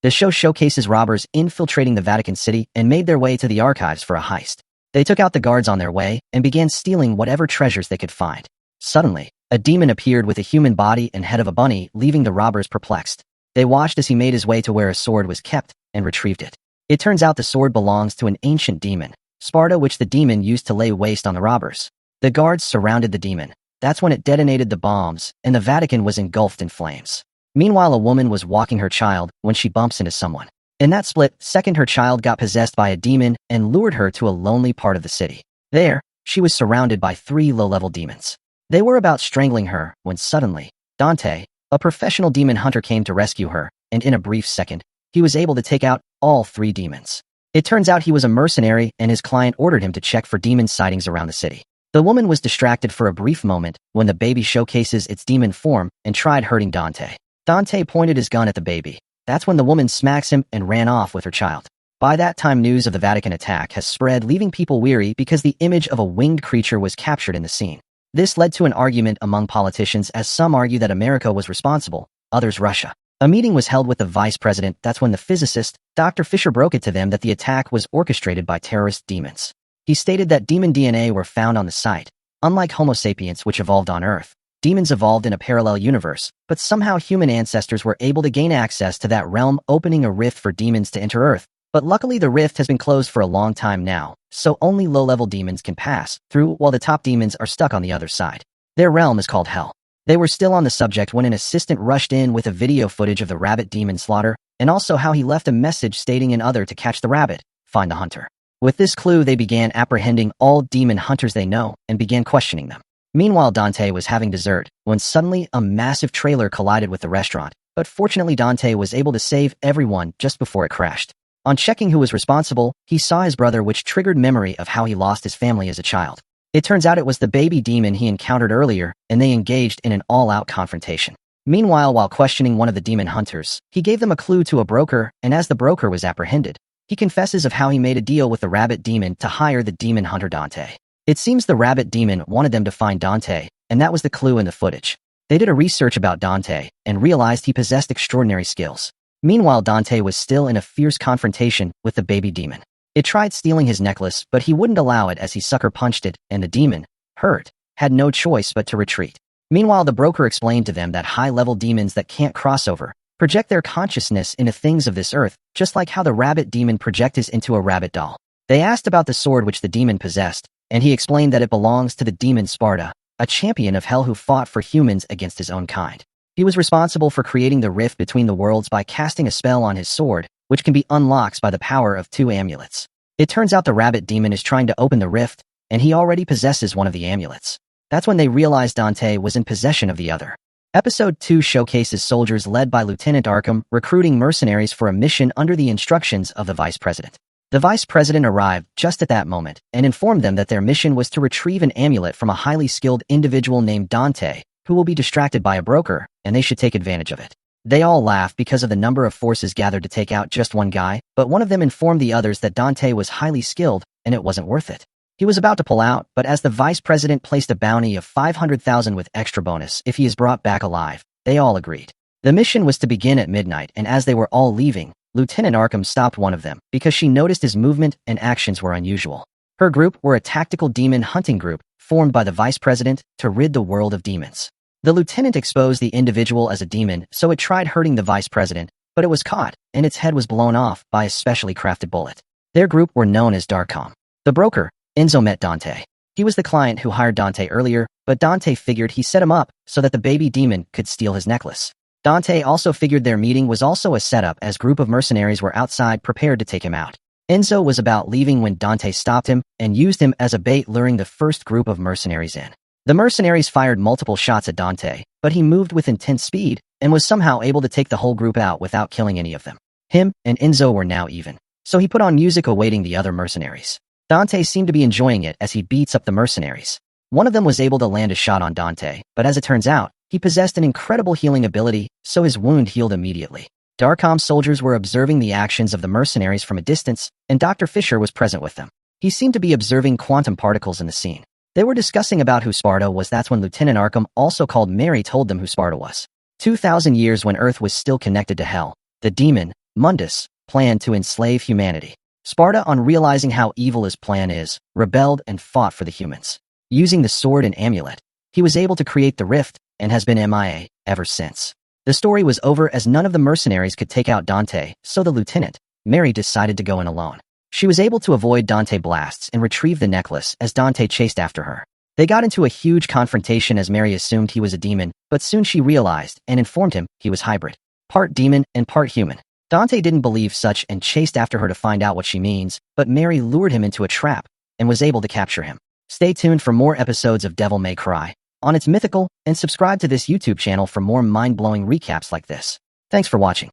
The show showcases robbers infiltrating the Vatican City and made their way to the archives for a heist. They took out the guards on their way and began stealing whatever treasures they could find. Suddenly, a demon appeared with a human body and head of a bunny, leaving the robbers perplexed. They watched as he made his way to where a sword was kept and retrieved it. It turns out the sword belongs to an ancient demon, Sparta, which the demon used to lay waste on the robbers. The guards surrounded the demon. That's when it detonated the bombs, and the Vatican was engulfed in flames. Meanwhile, a woman was walking her child when she bumps into someone. In that split second, her child got possessed by a demon and lured her to a lonely part of the city. There, she was surrounded by 3 low-level demons. They were about strangling her when suddenly, Dante, a professional demon hunter, came to rescue her, and in a brief second, he was able to take out all 3 demons. It turns out he was a mercenary, and his client ordered him to check for demon sightings around the city. The woman was distracted for a brief moment when the baby showcases its demon form and tried hurting Dante. Dante pointed his gun at the baby. That's when the woman smacks him and ran off with her child. By that time, news of the Vatican attack has spread, leaving people weary because the image of a winged creature was captured in the scene. This led to an argument among politicians, as some argue that America was responsible, others Russia. A meeting was held with the vice president. That's when the physicist, Dr. Fisher, broke it to them that the attack was orchestrated by terrorist demons. He stated that demon DNA were found on the site. Unlike Homo sapiens, which evolved on Earth, demons evolved in a parallel universe, but somehow human ancestors were able to gain access to that realm, opening a rift for demons to enter Earth. But luckily, the rift has been closed for a long time now, so only low-level demons can pass through, while the top demons are stuck on the other side. Their realm is called Hell. They were still on the subject when an assistant rushed in with a video footage of the rabbit demon slaughter, and also how he left a message stating in other to catch the rabbit, find the hunter. With this clue, they began apprehending all demon hunters they know and began questioning them. Meanwhile, Dante was having dessert when suddenly a massive trailer collided with the restaurant, but fortunately Dante was able to save everyone just before it crashed. On checking who was responsible, he saw his brother, which triggered memory of how he lost his family as a child. It turns out it was the baby demon he encountered earlier, and they engaged in an all-out confrontation. Meanwhile, while questioning one of the demon hunters, he gave them a clue to a broker, and as the broker was apprehended, he confesses of how he made a deal with the rabbit demon to hire the demon hunter Dante. It seems the rabbit demon wanted them to find Dante, and that was the clue in the footage. They did a research about Dante and realized he possessed extraordinary skills. Meanwhile, Dante was still in a fierce confrontation with the baby demon. It tried stealing his necklace, but he wouldn't allow it as he sucker punched it, and the demon, hurt, had no choice but to retreat. Meanwhile, the broker explained to them that high-level demons that can't cross over project their consciousness into things of this earth, just like how the rabbit demon projects into a rabbit doll. They asked about the sword which the demon possessed, and he explained that it belongs to the demon Sparta, a champion of hell who fought for humans against his own kind. He was responsible for creating the rift between the worlds by casting a spell on his sword, which can be unlocked by the power of 2 amulets. It turns out the rabbit demon is trying to open the rift, and he already possesses one of the amulets. That's when they realized Dante was in possession of the other. Episode 2 showcases soldiers led by Lieutenant Arkham recruiting mercenaries for a mission under the instructions of the vice president. The vice president arrived just at that moment and informed them that their mission was to retrieve an amulet from a highly skilled individual named Dante, who will be distracted by a broker, and they should take advantage of it. They all laughed because of the number of forces gathered to take out just one guy, but one of them informed the others that Dante was highly skilled and it wasn't worth it. He was about to pull out, but as the vice president placed a bounty of 500,000 with extra bonus if he is brought back alive, they all agreed. The mission was to begin at midnight, and as they were all leaving, Lieutenant Arkham stopped one of them because she noticed his movement and actions were unusual. Her group were a tactical demon hunting group formed by the vice president to rid the world of demons. The lieutenant exposed the individual as a demon, so it tried hurting the vice president, but it was caught, and its head was blown off by a specially crafted bullet. Their group were known as Darkcom. The broker, Enzo, met Dante. He was the client who hired Dante earlier, but Dante figured he set him up so that the baby demon could steal his necklace. Dante also figured their meeting was also a setup, as group of mercenaries were outside prepared to take him out. Enzo was about leaving when Dante stopped him and used him as a bait, luring the first group of mercenaries in. The mercenaries fired multiple shots at Dante, but he moved with intense speed and was somehow able to take the whole group out without killing any of them. Him and Enzo were now even, so he put on music awaiting the other mercenaries. Dante seemed to be enjoying it as he beats up the mercenaries. One of them was able to land a shot on Dante, but as it turns out, he possessed an incredible healing ability, so his wound healed immediately. Darkcom soldiers were observing the actions of the mercenaries from a distance, and Dr. Fisher was present with them. He seemed to be observing quantum particles in the scene. They were discussing about who Sparta was. That's when Lieutenant Arkham, also called Mary, told them who Sparta was. 2,000 years when Earth was still connected to Hell, the demon, Mundus planned to enslave humanity. Sparta, on realizing how evil his plan is, rebelled and fought for the humans. Using the sword and amulet, he was able to create the rift and has been MIA ever since. The story was over as none of the mercenaries could take out Dante, so the lieutenant, Mary, decided to go in alone. She was able to avoid Dante blasts and retrieve the necklace as Dante chased after her. They got into a huge confrontation as Mary assumed he was a demon, but soon she realized and informed him he was hybrid, part demon and part human. Dante didn't believe such and chased after her to find out what she means, but Mary lured him into a trap and was able to capture him. Stay tuned for more episodes of Devil May Cry on its Mythical, and subscribe to this YouTube channel for more mind-blowing recaps like this. Thanks for watching.